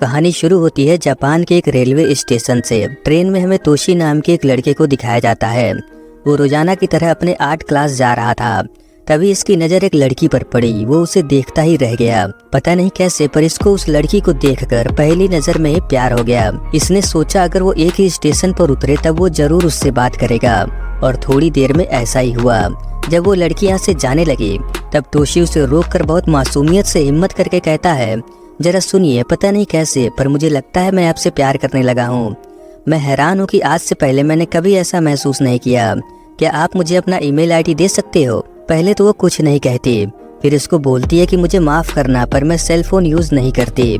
कहानी शुरू होती है जापान के एक रेलवे स्टेशन से। ट्रेन में हमें तोशी नाम के एक लड़के को दिखाया जाता है। वो रोजाना की तरह अपने आर्ट क्लास जा रहा था। तभी इसकी नज़र एक लड़की पर पड़ी। वो उसे देखता ही रह गया। पता नहीं कैसे, पर इसको उस लड़की को देखकर पहली नज़र में ही प्यार हो गया। इसने सोचा अगर वो एक ही स्टेशन पर उतरे तब वो जरूर उससे बात करेगा। और थोड़ी देर में ऐसा ही हुआ। जब वो लड़की यहाँ से जाने लगी तब तोशी उसे रोककर बहुत मासूमियत से हिम्मत करके कहता है, जरा सुनिए, पता नहीं कैसे पर मुझे लगता है मैं आपसे प्यार करने लगा हूँ। मैं हैरान हूँ कि आज से पहले मैंने कभी ऐसा महसूस नहीं किया। क्या आप मुझे अपना ईमेल आईडी दे सकते हो? पहले तो वो कुछ नहीं कहती, फिर इसको बोलती है कि मुझे माफ करना पर मैं सेल फोन यूज नहीं करती।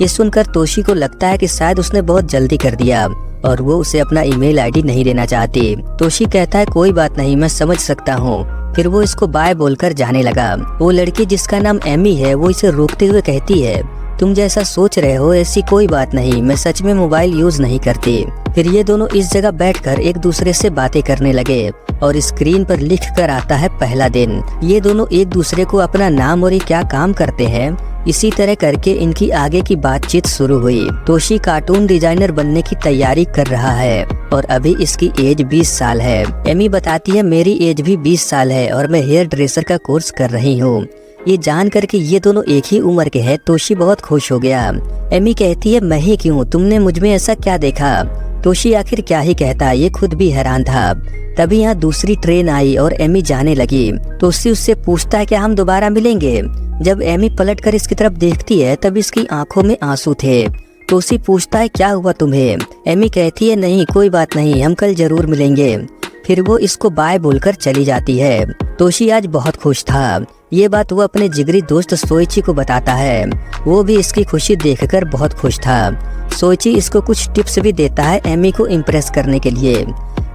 ये सुनकर तोशी को लगता है कि शायद उसने बहुत जल्दी कर दिया और वो उसे अपना ईमेल आईडी नहीं देना चाहती। तोशी कहता है कोई बात नहीं, मैं समझ सकता हूँ। फिर वो इसको बाय बोलकर जाने लगा। वो लड़की जिसका नाम एमी है वो इसे रोकते हुए कहती है, तुम जैसा सोच रहे हो ऐसी कोई बात नहीं, मैं सच में मोबाइल यूज नहीं करती। फिर ये दोनों इस जगह बैठकर एक दूसरे से बातें करने लगे और स्क्रीन पर लिख कर आता है पहला दिन। ये दोनों एक दूसरे को अपना नाम और ये क्या काम करते हैं, इसी तरह करके इनकी आगे की बातचीत शुरू हुई। तोशी कार्टून डिजाइनर बनने की तैयारी कर रहा है और अभी इसकी एज 20 साल है। एमी बताती है मेरी एज भी 20 साल है और मैं हेयर ड्रेसर का कोर्स कर रही हूँ। ये जान करके ये दोनों एक ही उम्र के हैं, तोशी बहुत खुश हो गया। एमी कहती है मैं ही क्यों, तुमने मुझ में ऐसा क्या देखा? तोशी आखिर क्या ही कहता, ये खुद भी हैरान था। तभी यहाँ दूसरी ट्रेन आई और एमी जाने लगी। तोशी उससे पूछता है क्या हम दोबारा मिलेंगे? जब एमी पलटकर इसकी तरफ देखती है तब इसकी आंखों में आंसू थे। तोशी पूछता है क्या हुआ तुम्हें? एमी कहती है नहीं कोई बात नहीं, हम कल जरूर मिलेंगे। फिर वो इसको बाय बोलकर चली जाती है। तोशी आज बहुत खुश था। ये बात वो अपने जिगरी दोस्त सोइची को बताता है। वो भी इसकी खुशी देखकर बहुत खुश था। सोइची इसको कुछ टिप्स भी देता है एमी को इम्प्रेस करने के लिए।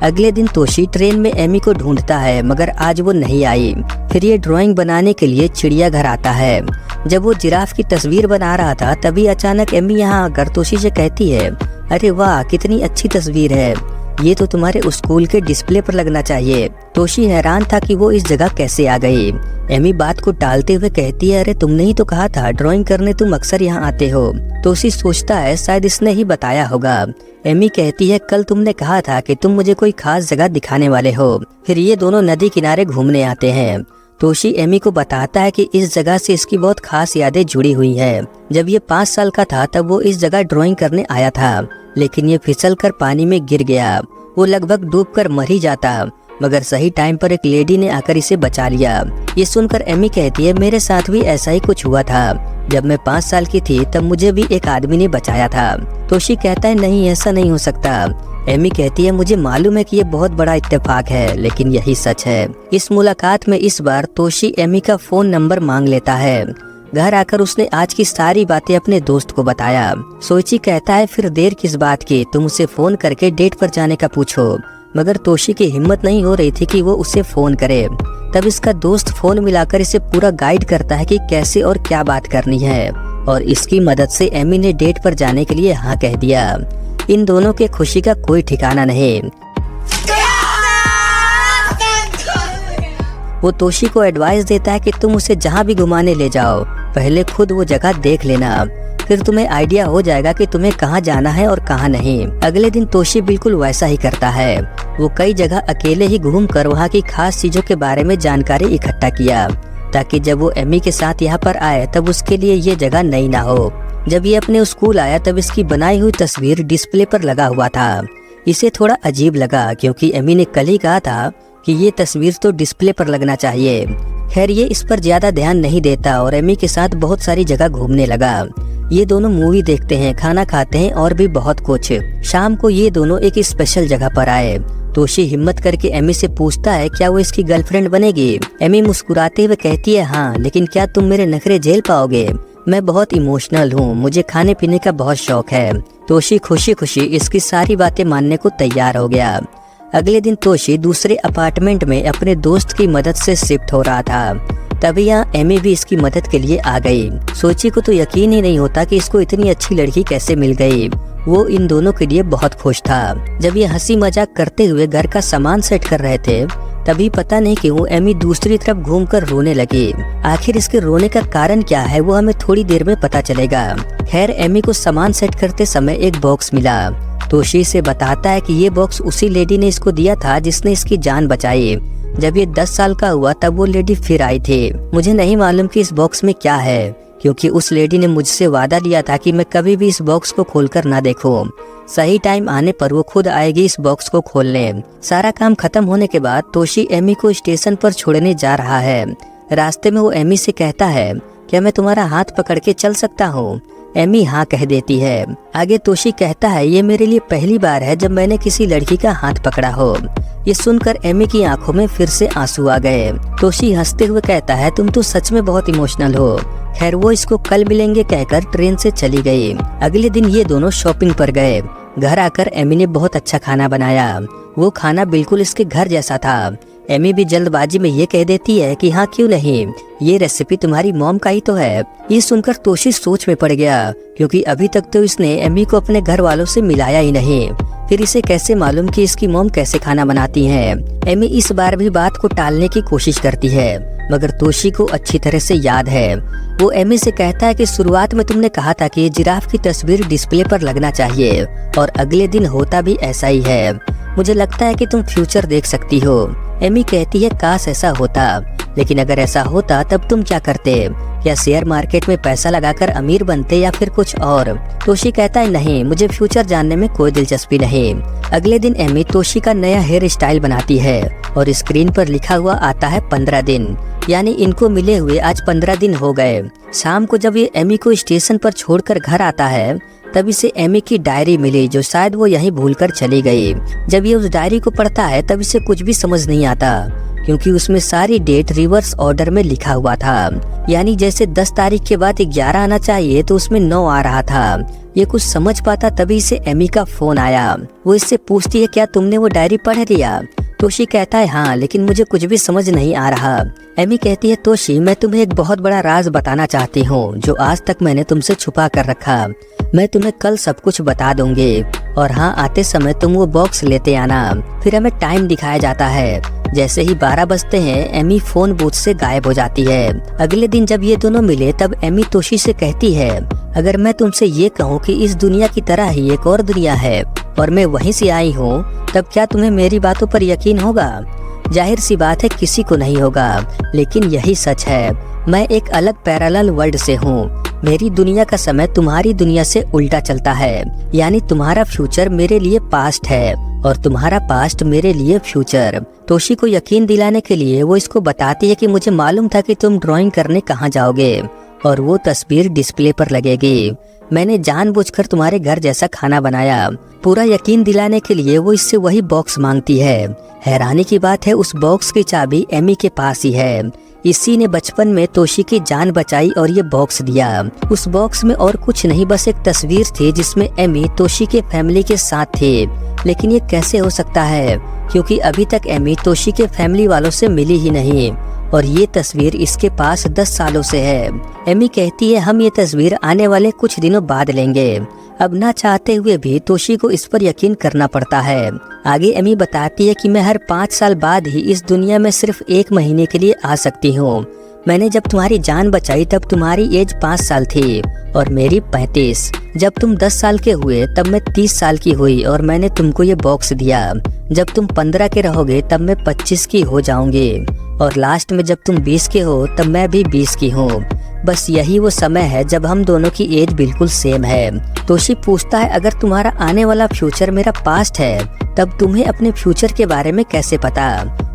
अगले दिन तोशी ट्रेन में एमी को ढूंढता है मगर आज वो नहीं आई। फिर ये ड्राइंग बनाने के लिए चिड़ियाघर आता है। जब वो जिराफ की तस्वीर बना रहा था तभी अचानक एमी यहाँ आकर तोशी से कहती है, अरे वाह कितनी अच्छी तस्वीर है, ये तो तुम्हारे स्कूल के डिस्प्ले पर लगना चाहिए। तोशी हैरान था कि वो इस जगह कैसे आ गई। एमी बात को टालते हुए कहती है, अरे तुमने ही तो कहा था ड्राइंग करने तुम अक्सर यहाँ आते हो। तोशी सोचता है शायद इसने ही बताया होगा। एमी कहती है कल तुमने कहा था कि तुम मुझे कोई खास जगह दिखाने वाले हो। फिर ये दोनों नदी किनारे घूमने आते हैं। तोशी एमी को बताता है कि इस जगह से इसकी बहुत खास यादें जुड़ी हुई है। जब ये 5 साल का था तब वो इस जगह ड्राइंग करने आया था, लेकिन ये फिसलकर पानी में गिर गया। वो लगभग डूबकर मर ही जाता, मगर सही टाइम पर एक लेडी ने आकर इसे बचा लिया। ये सुनकर एमी कहती है मेरे साथ भी ऐसा ही कुछ हुआ था। जब मैं 5 साल की थी तब मुझे भी एक आदमी ने बचाया था। तोशी कहता है नहीं ऐसा नहीं हो सकता। एमी कहती है मुझे मालूम है कि ये बहुत बड़ा इत्तेफाक है, लेकिन यही सच है। इस मुलाकात में इस बार तोशी एमी का फोन नंबर मांग लेता है। घर आकर उसने आज की सारी बातें अपने दोस्त को बताया। सोइची कहता है फिर देर किस बात की, तुम उसे फोन करके डेट पर जाने का पूछो। मगर तोशी की हिम्मत नहीं हो रही थी कि वो उसे फोन करे। तब इसका दोस्त फोन मिलाकर इसे पूरा गाइड करता है कि कैसे और क्या बात करनी है, और इसकी मदद से एमी ने डेट पर जाने के लिए हाँ कह दिया। इन दोनों के खुशी का कोई ठिकाना नहीं। वो तोशी को एडवाइस देता है कि तुम उसे जहाँ भी घुमाने ले जाओ, पहले खुद वो जगह देख लेना, फिर तुम्हें आइडिया हो जाएगा कि तुम्हें कहाँ जाना है और कहाँ नहीं। अगले दिन तोशी बिल्कुल वैसा ही करता है। वो कई जगह अकेले ही घूमकर वहाँ की खास चीजों के बारे में जानकारी इकट्ठा किया, ताकि जब वो एमी के साथ यहाँ पर आए तब उसके लिए ये जगह नई ना हो। जब ये अपने स्कूल आया तब इसकी बनाई हुई तस्वीर डिस्प्ले पर लगा हुआ था। इसे थोड़ा अजीब लगा क्योंकि एमी ने कल ही कहा था कि ये तस्वीर तो डिस्प्ले पर लगना चाहिए। खैर ये इस पर ज्यादा ध्यान नहीं देता और एमी के साथ बहुत सारी जगह घूमने लगा। ये दोनों मूवी देखते हैं, खाना खाते हैं और भी बहुत कुछ। शाम को ये दोनों एक स्पेशल जगह पर आए। तोशी हिम्मत करके एमी से पूछता है क्या वो इसकी गर्लफ्रेंड बनेगी? एमी मुस्कुराते हुए कहती है हाँ, लेकिन क्या तुम मेरे नखरे झेल पाओगे? मैं बहुत इमोशनल हूँ, मुझे खाने पीने का बहुत शौक है। तोशी खुशी खुशी इसकी सारी बातें मानने को तैयार हो गया। अगले दिन तोशी दूसरे अपार्टमेंट में अपने दोस्त की मदद से शिफ्ट हो रहा था। तभी यहाँ एमी भी इसकी मदद के लिए आ गई। सोची को तो यकीन ही नहीं होता कि इसको इतनी अच्छी लड़की कैसे मिल गई। वो इन दोनों के लिए बहुत खुश था। जब ये हंसी मजाक करते हुए घर का सामान सेट कर रहे थे तभी पता नहीं क्यों एमी दूसरी तरफ घूमकर रोने लगी। आखिर इसके रोने का कारण क्या है वो हमें थोड़ी देर में पता चलेगा। खैर एमी को सामान सेट करते समय एक बॉक्स मिला। तोशी से बताता है कि ये बॉक्स उसी लेडी ने इसको दिया था जिसने इसकी जान बचाई। जब ये 10 साल का हुआ तब वो लेडी फिर आई थी। मुझे नहीं मालूम कि इस बॉक्स में क्या है, क्योंकि उस लेडी ने मुझसे वादा लिया था कि मैं कभी भी इस बॉक्स को खोलकर ना देखूं। सही टाइम आने पर वो खुद आएगी इस बॉक्स को खोलने। सारा काम खत्म होने के बाद तोशी एमी को स्टेशन पर छोड़ने जा रहा है। रास्ते में वो एमी से कहता है, क्या मैं तुम्हारा हाथ पकड़ के चल सकता हूँ? एमी हाँ कह देती है। आगे तोशी कहता है, ये मेरे लिए पहली बार है जब मैंने किसी लड़की का हाथ पकड़ा हो। ये सुनकर एमी की आंखों में फिर से आंसू आ गए। तोशी हंसते हुए कहता है, तुम तो सच में बहुत इमोशनल हो। खैर वो इसको कल मिलेंगे कहकर ट्रेन से चली गई। अगले दिन ये दोनों शॉपिंग पर गए। घर आकर एमी ने बहुत अच्छा खाना बनाया। वो खाना बिल्कुल इसके घर जैसा था। एमी भी जल्दबाजी में ये कह देती है कि हाँ क्यों नहीं, ये रेसिपी तुम्हारी मॉम का ही तो है। ये सुनकर तोशी सोच में पड़ गया, क्योंकि अभी तक तो इसने एमी को अपने घर वालों से मिलाया ही नहीं। फिर इसे कैसे मालूम कि इसकी मॉम कैसे खाना बनाती है। एमी इस बार भी बात को टालने की कोशिश करती है, मगर तोशी को अच्छी तरह से याद है। वो एमी से कहता है कि शुरुआत में तुमने कहा था कि जिराफ की तस्वीर डिस्प्ले पर लगना चाहिए, और अगले दिन होता भी ऐसा ही है। मुझे लगता है कि तुम फ्यूचर देख सकती हो। एमी कहती है, काश ऐसा होता, लेकिन अगर ऐसा होता तब तुम क्या करते? या शेयर मार्केट में पैसा लगाकर अमीर बनते या फिर कुछ और? तोशी कहता है, नहीं, मुझे फ्यूचर जानने में कोई दिलचस्पी नहीं। अगले दिन एमी तोशी का नया हेयर स्टाइल बनाती है और स्क्रीन पर लिखा हुआ आता है 15 दिन, यानी इनको मिले हुए आज 15 दिन हो गए। शाम को जब ये एमी को स्टेशन पर छोड़कर घर आता है तब इसे एमी की डायरी मिली, जो शायद वो यहीं भूलकर चली गई। जब ये उस डायरी को पढ़ता है तब इसे कुछ भी समझ नहीं आता, क्योंकि उसमें सारी डेट रिवर्स ऑर्डर में लिखा हुआ था। यानी जैसे 10 तारीख के बाद 11 आना चाहिए तो उसमें 9 आ रहा था। ये कुछ समझ पाता तभी इसे एमी का फोन आया। वो इससे पूछती है, क्या तुमने वो डायरी पढ़ लिया? तोशी कहता है, हाँ, लेकिन मुझे कुछ भी समझ नहीं आ रहा। एमी कहती है, तोशी, मैं तुम्हें एक बहुत बड़ा राज बताना चाहती हूँ जो आज तक मैंने तुमसे छुपा कर रखा। मैं तुम्हें कल सब कुछ बता दूंगी, और हाँ, आते समय तुम वो बॉक्स लेते आना। फिर हमें टाइम दिखाया जाता है। जैसे ही 12 बजते हैं एमी फोन बूथ से गायब हो जाती है। अगले दिन जब ये दोनों मिले तब एमी तोशी से कहती है, अगर मैं तुमसे ये कहूँ कि इस दुनिया की तरह ही एक और दुनिया है और मैं वहीं से आई हूँ, तब क्या तुम्हें मेरी बातों पर यकीन होगा? जाहिर सी बात है, किसी को नहीं होगा, लेकिन यही सच है। मैं एक अलग पैरेलल वर्ल्ड से हूँ। मेरी दुनिया का समय तुम्हारी दुनिया से उल्टा चलता है, यानी तुम्हारा फ्यूचर मेरे लिए पास्ट है और तुम्हारा पास्ट मेरे लिए फ्यूचर। तोशी को यकीन दिलाने के लिए वो इसको बताती है कि मुझे मालूम था कि तुम ड्राइंग करने कहाँ जाओगे और वो तस्वीर डिस्प्ले पर लगेगी। मैंने जानबूझकर तुम्हारे घर जैसा खाना बनाया। पूरा यकीन दिलाने के लिए वो इससे वही बॉक्स मांगती है। हैरानी की बात है, उस बॉक्स की चाबी एमी के पास ही है। इसी ने बचपन में तोशी की जान बचाई और ये बॉक्स दिया। उस बॉक्स में और कुछ नहीं, बस एक तस्वीर थी जिसमें एमी तोशी के फैमिली के साथ थी। लेकिन ये कैसे हो सकता है, क्योंकि अभी तक एमी तोशी के फैमिली वालों से मिली ही नहीं, और ये तस्वीर इसके पास 10 सालों से है। एमी कहती है, हम ये तस्वीर आने वाले कुछ दिनों बाद लेंगे। अब ना चाहते हुए भी तोशी को इस पर यकीन करना पड़ता है। आगे एमी बताती है कि मैं हर 5 साल बाद ही इस दुनिया में सिर्फ 1 महीने के लिए आ सकती हूँ। मैंने जब तुम्हारी जान बचाई तब तुम्हारी एज 5 साल थी और मेरी 35। जब तुम 10 साल के हुए तब मैं 30 साल की हुई और मैंने तुमको ये बॉक्स दिया। जब तुम 15 के रहोगे तब मैं 25 की हो जाऊंगी, और लास्ट में जब तुम 20 के हो तब मैं भी 20 की हूँ। बस यही वो समय है जब हम दोनों की एज बिल्कुल सेम है। तोशी पूछता है, अगर तुम्हारा आने वाला फ्यूचर मेरा पास्ट है, तब तुम्हें अपने फ्यूचर के बारे में कैसे पता?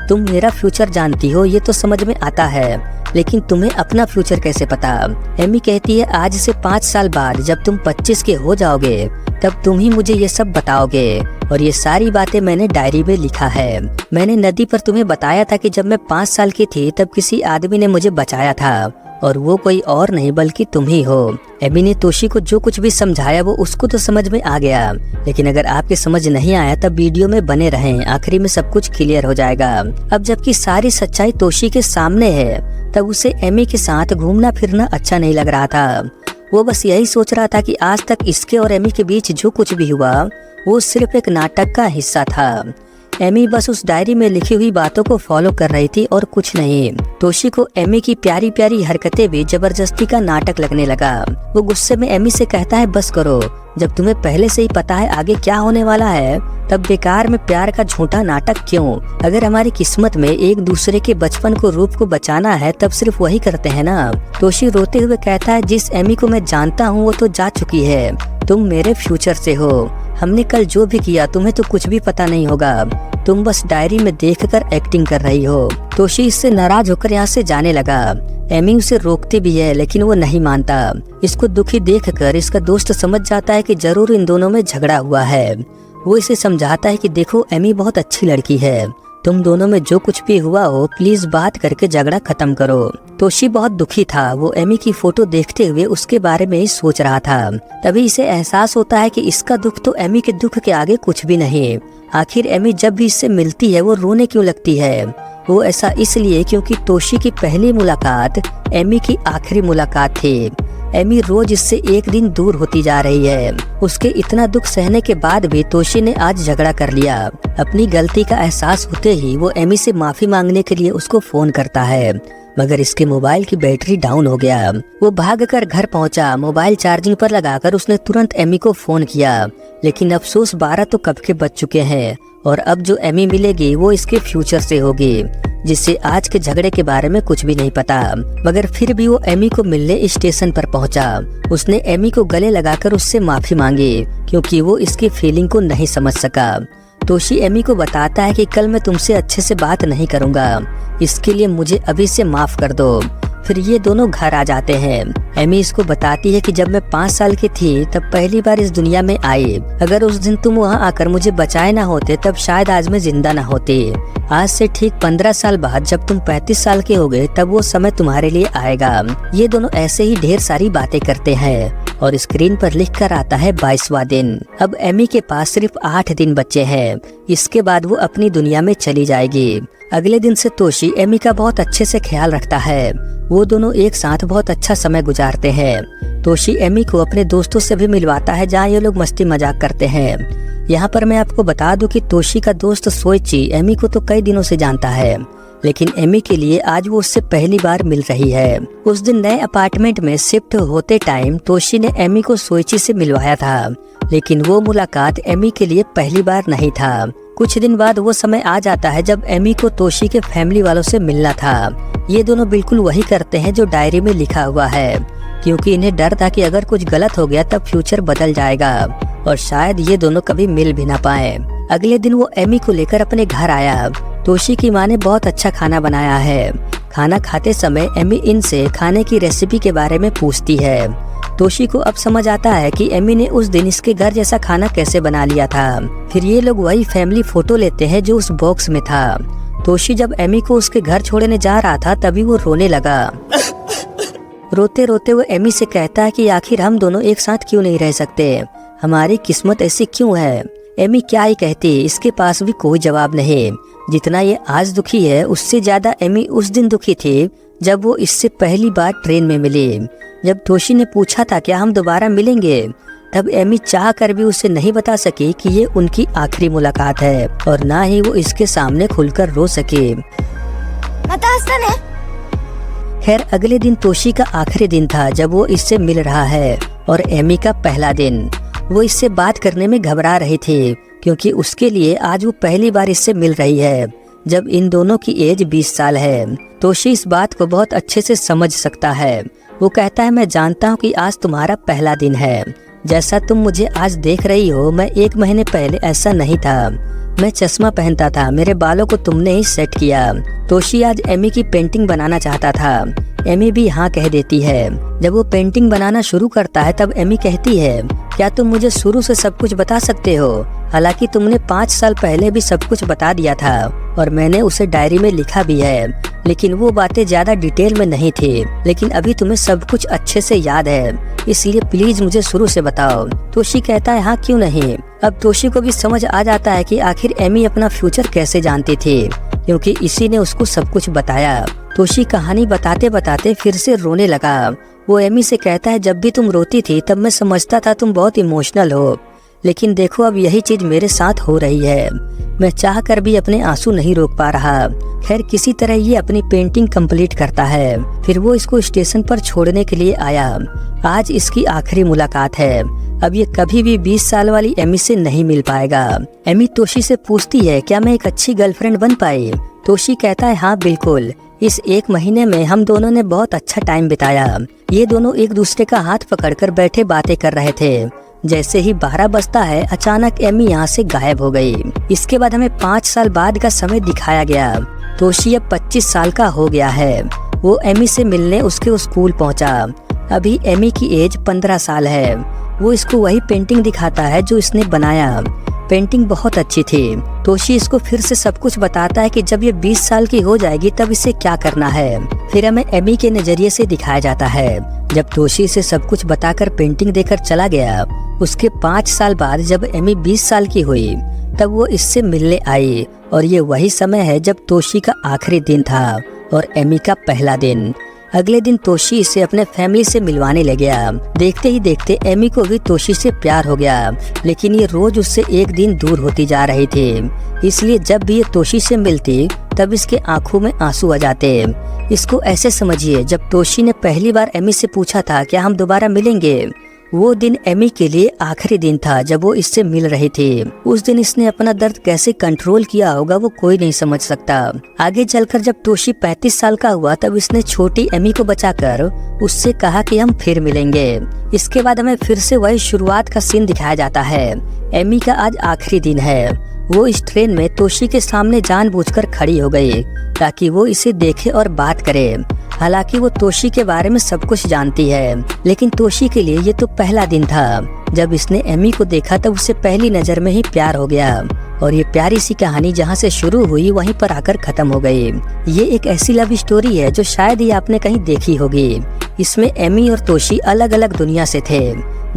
तुम मेरा फ्यूचर जानती हो, ये तो समझ में आता है, लेकिन तुम्हें अपना फ्यूचर कैसे पता? एमी कहती है, आज से 5 साल बाद जब तुम 25 के हो जाओगे तब तुम ही मुझे ये सब बताओगे, और ये सारी बातें मैंने डायरी में लिखा है। मैंने नदी पर तुम्हें बताया था कि जब मैं 5 साल की थी तब किसी आदमी ने मुझे बचाया था, और वो कोई और नहीं बल्कि तुम ही हो। एमी ने तोशी को जो कुछ भी समझाया वो उसको तो समझ में आ गया, लेकिन अगर आपके समझ नहीं आया तब वीडियो में बने रहें, आखिरी में सब कुछ क्लियर हो जाएगा। अब जबकि सारी सच्चाई तोशी के सामने है, तब उसे एमी के साथ घूमना फिरना अच्छा नहीं लग रहा था। वो बस यही सोच रहा था कि आज तक इसके और एमी के बीच जो कुछ भी हुआ वो सिर्फ एक नाटक का हिस्सा था। एमी बस उस डायरी में लिखी हुई बातों को फॉलो कर रही थी और कुछ नहीं। तोशी को एमी की प्यारी प्यारी हरकतें भी जबरदस्ती का नाटक लगने लगा। वो गुस्से में एमी से कहता है बस करो, जब तुम्हें पहले से ही पता है आगे क्या होने वाला है तब बेकार में प्यार का झूठा नाटक क्यों। अगर हमारी किस्मत में एक दूसरे के बचपन को रूप को बचाना है तब सिर्फ वही करते हैं ना। तोशी रोते हुए कहता है जिस एमी को मैं जानता हूँ वो तो जा चुकी है, तुम मेरे फ्यूचर से हो। हमने कल जो भी किया तुम्हें तो कुछ भी पता नहीं होगा, तुम बस डायरी में देखकर एक्टिंग कर रही हो। तोशी इससे नाराज होकर यहाँ से जाने लगा। एमी उसे रोकती भी है लेकिन वो नहीं मानता। इसको दुखी देखकर इसका दोस्त समझ जाता है कि जरूर इन दोनों में झगड़ा हुआ है। वो इसे समझाता है कि देखो एमी बहुत अच्छी लड़की है, तुम दोनों में जो कुछ भी हुआ हो प्लीज बात करके झगड़ा खत्म करो। तोशी बहुत दुखी था। वो एमी की फोटो देखते हुए उसके बारे में ही सोच रहा था। तभी इसे एहसास होता है कि इसका दुख तो एमी के दुख के आगे कुछ भी नहीं। आखिर एमी जब भी इससे मिलती है वो रोने क्यों लगती है? वो ऐसा इसलिए क्योंकि तोशी की पहली मुलाकात एमी की आखिरी मुलाकात थी। एमी रोज इससे एक दिन दूर होती जा रही है। उसके इतना दुख सहने के बाद भी तोशी ने आज झगड़ा कर लिया। अपनी गलती का एहसास होते ही वो एमी से माफी मांगने के लिए उसको फोन करता है, मगर इसके मोबाइल की बैटरी डाउन हो गया। वो भागकर घर पहुंचा। मोबाइल चार्जिंग पर लगाकर उसने तुरंत एमी को फोन किया, लेकिन अफसोस 12 तो कब के बज चुके हैं और अब जो एमी मिलेगी वो इसके फ्यूचर से होगी, जिससे आज के झगड़े के बारे में कुछ भी नहीं पता। मगर फिर भी वो एमी को मिलने स्टेशन पर पहुंचा। उसने एमी को गले लगाकर उससे माफी मांगी क्योंकि वो इसकी फीलिंग को नहीं समझ सका। तोशी एमी को बताता है कि कल मैं तुमसे अच्छे से बात नहीं करूंगा, इसके लिए मुझे अभी से माफ कर दो। फिर ये दोनों घर आ जाते हैं। एमी इसको बताती है कि जब मैं 5 साल की थी तब पहली बार इस दुनिया में आई। अगर उस दिन तुम वहाँ आकर मुझे बचाए ना होते तब शायद आज मैं जिंदा ना होती। आज से ठीक 15 साल बाद जब तुम 35 साल के हो गए तब वो समय तुम्हारे लिए आएगा। ये दोनों ऐसे ही ढेर सारी बातें करते हैं और स्क्रीन पर लिख कर आता है 22वां दिन। अब एमी के पास सिर्फ 8 दिन बचे हैं। इसके बाद वो अपनी दुनिया में चली जाएगी। अगले दिन से तोशी एमी का बहुत अच्छे से ख्याल रखता है। वो दोनों एक साथ बहुत अच्छा समय गुजारते हैं। तोशी एमी को अपने दोस्तों से भी मिलवाता है जहाँ ये लोग मस्ती मजाक करते हैं। यहाँ पर मैं आपको बता दूं कि तोशी का दोस्त सोइची एमी को तो कई दिनों से जानता है, लेकिन एमी के लिए आज वो उससे पहली बार मिल रही है। उस दिन नए अपार्टमेंट में शिफ्ट होते टाइम तोशी ने एमी को सोइची से मिलवाया था, लेकिन वो मुलाकात एमी के लिए पहली बार नहीं था। कुछ दिन बाद वो समय आ जाता है जब एमी को तोशी के फैमिली वालों से मिलना था। ये दोनों बिल्कुल वही करते हैं जो डायरी में लिखा हुआ है, क्योंकि इन्हें डर था कि अगर कुछ गलत हो गया तब फ्यूचर बदल जाएगा और शायद ये दोनों कभी मिल भी ना पाए। अगले दिन वो एमी को लेकर अपने घर आया। तोशी की माँ ने बहुत अच्छा खाना बनाया है। खाना खाते समय एमी इनसे खाने की रेसिपी के बारे में पूछती है। तोशी को अब समझ आता है कि एमी ने उस दिन इसके घर जैसा खाना कैसे बना लिया था। फिर ये लोग वही फैमिली फोटो लेते हैं जो उस बॉक्स में था। तोशी जब एमी को उसके घर छोड़ने जा रहा था तभी वो रोने लगा। रोते रोते वो एमी से कहता है कि आखिर हम दोनों एक साथ क्यों नहीं रह सकते, हमारी किस्मत ऐसी क्यों है। एमी क्या ही कहती, इसके पास भी कोई जवाब नहीं। जितना ये आज दुखी है उससे ज्यादा एमी उस दिन दुखी थी जब वो इससे पहली बार ट्रेन में मिली। जब तोशी ने पूछा था क्या हम दोबारा मिलेंगे, तब एमी चाह कर भी उसे नहीं बता सकी कि ये उनकी आखिरी मुलाकात है और ना ही वो इसके सामने खुलकर रो सके। खैर अगले दिन तोशी का आखिरी दिन था जब वो इससे मिल रहा है और एमी का पहला दिन। वो इससे बात करने में घबरा रही थी क्योंकि उसके लिए आज वो पहली बार इससे मिल रही है जब इन दोनों की एज 20 साल है। तोशी इस बात को बहुत अच्छे से समझ सकता है। वो कहता है मैं जानता हूँ कि आज तुम्हारा पहला दिन है। जैसा तुम मुझे आज देख रही हो मैं 1 महीने पहले ऐसा नहीं था। मैं चश्मा पहनता था, मेरे बालों को तुमने ही सेट किया। तोशी आज एमी की पेंटिंग बनाना चाहता था। एमी भी हाँ कह देती है। जब वो पेंटिंग बनाना शुरू करता है तब एमी कहती है क्या तुम मुझे शुरू से सब कुछ बता सकते हो, हालांकि तुमने 5 साल पहले भी सब कुछ बता दिया था और मैंने उसे डायरी में लिखा भी है, लेकिन वो बातें ज्यादा डिटेल में नहीं थी। लेकिन अभी तुम्हें सब कुछ अच्छे से याद है, इसलिए प्लीज मुझे शुरू से बताओ। तोशी कहता है हाँ क्यों नहीं। अब तोशी को भी समझ आ जाता है कि आखिर एमी अपना फ्यूचर कैसे जानती थी, क्योंकि इसी ने उसको सब कुछ बताया। तोशी कहानी बताते बताते फिर से रोने लगा। वो एमी से कहता है जब भी तुम रोती थी तब मैं समझता था तुम बहुत इमोशनल हो, लेकिन देखो अब यही चीज मेरे साथ हो रही है। मैं चाह कर भी अपने आंसू नहीं रोक पा रहा। खैर किसी तरह ये अपनी पेंटिंग कंप्लीट करता है। फिर वो इसको स्टेशन पर छोड़ने के लिए आया। आज इसकी आखिरी मुलाकात है। अब ये कभी भी 20 साल वाली एमी से नहीं मिल पाएगा। एमी तोशी से पूछती है, क्या मैं एक अच्छी गर्लफ्रेंड बन पाई? तोशी कहता है, हाँ बिल्कुल। इस 1 महीने में हम दोनों ने बहुत अच्छा टाइम बिताया। ये दोनों एक दूसरे का हाथ पकड़कर बैठे बातें कर रहे थे। जैसे ही 12 बजता है, अचानक एमी यहाँ से गायब हो गई। इसके बाद हमें 5 साल बाद का समय दिखाया गया। तोशी अब 25 साल का हो गया है। वो एमी से मिलने उसके स्कूल पहुँचा। अभी एमी की एज 15 साल है। वो इसको वही पेंटिंग दिखाता है जो इसने बनाया। पेंटिंग बहुत अच्छी थी। तोशी इसको फिर से सब कुछ बताता है कि जब ये 20 साल की हो जाएगी तब इसे क्या करना है। फिर हमें एमी के नजरिए से दिखाया जाता है। जब तोशी इसे सब कुछ बताकर पेंटिंग देकर चला गया, उसके 5 साल बाद जब एमी 20 साल की हुई तब वो इससे मिलने आई। और ये वही समय है जब तोशी का आखिरी दिन था और एमी का पहला दिन। अगले दिन तोशी इसे अपने फैमिली से मिलवाने ले गया। देखते ही देखते एमी को भी तोशी से प्यार हो गया, लेकिन ये रोज उससे एक दिन दूर होती जा रही थी। इसलिए जब भी ये तोशी से मिलती तब इसके आंखों में आंसू आ जाते। इसको ऐसे समझिए, जब तोशी ने पहली बार एमी से पूछा था क्या हम दोबारा मिलेंगे, वो दिन एमी के लिए आखिरी दिन था जब वो इससे मिल रही थी। उस दिन इसने अपना दर्द कैसे कंट्रोल किया होगा वो कोई नहीं समझ सकता। आगे चलकर जब तोशी 35 साल का हुआ तब इसने छोटी एमी को बचाकर उससे कहा कि हम फिर मिलेंगे। इसके बाद हमें फिर से वही शुरुआत का सीन दिखाया जाता है। एमी का आज आखिरी दिन है। वो इस ट्रेन में तोशी के सामने जानबूझकर खड़ी हो गई ताकि वो इसे देखे और बात करे। हालांकि वो तोशी के बारे में सब कुछ जानती है, लेकिन तोशी के लिए ये तो पहला दिन था। जब इसने एमी को देखा तब उसे पहली नजर में ही प्यार हो गया और ये प्यारी सी कहानी जहाँ से शुरू हुई वहीं पर आकर खत्म हो गई। ये एक ऐसी लव स्टोरी है जो शायद ही आपने कहीं देखी होगी। इसमें एमी और तोशी अलग अलग दुनिया से थे।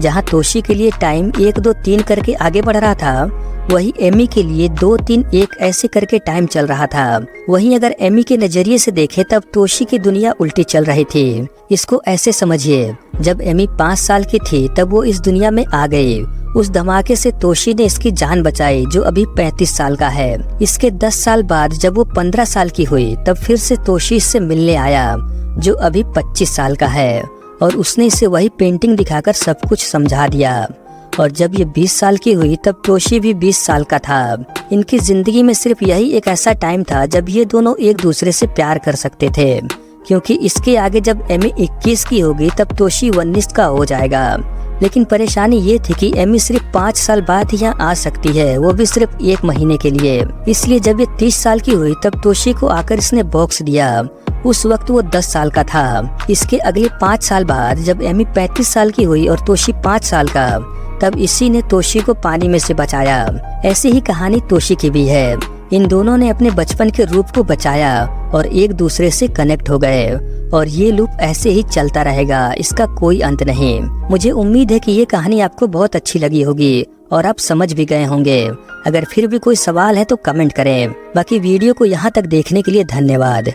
जहाँ तोशी के लिए टाइम 1 2 3 करके आगे बढ़ रहा था, वही एमी के लिए 2 3 1 ऐसे करके टाइम चल रहा था। वहीं अगर एमी के नजरिए से देखे तब तोशी की दुनिया उल्टी चल रही थी। इसको ऐसे समझिए, जब एमी 5 साल की थी तब वो इस दुनिया में आ गई। उस धमाके से तोशी ने इसकी जान बचाई जो अभी 35 साल का है। इसके 10 साल बाद जब वो 15 साल की हुई तब फिर से तोशी इससे मिलने आया जो अभी 25 साल का है और उसने इसे वही पेंटिंग दिखाकर सब कुछ समझा दिया। और जब ये 20 साल की हुई तब तोशी भी 20 साल का था। इनकी जिंदगी में सिर्फ यही एक ऐसा टाइम था जब ये दोनों एक दूसरे से प्यार कर सकते थे, क्योंकि इसके आगे जब एमी 21 की होगी तब तोशी 19 का हो जाएगा। लेकिन परेशानी ये थी कि एमी सिर्फ 5 साल बाद ही यहाँ आ सकती है, वो भी सिर्फ 1 महीने के लिए। इसलिए जब ये 30 साल की हुई तब तोशी को आकर इसने बॉक्स दिया। उस वक्त वो 10 साल का था। इसके अगले 5 साल बाद जब एमी 35 साल की हुई और तोशी 5 साल का, तब इसी ने तोशी को पानी में से बचाया। ऐसी ही कहानी तोशी की भी है। इन दोनों ने अपने बचपन के रूप को बचाया और एक दूसरे से कनेक्ट हो गए और ये लूप ऐसे ही चलता रहेगा, इसका कोई अंत नहीं। मुझे उम्मीद है कि ये कहानी आपको बहुत अच्छी लगी होगी और आप समझ भी गए होंगे। अगर फिर भी कोई सवाल है तो कमेंट करें। बाकी वीडियो को यहाँ तक देखने के लिए धन्यवाद।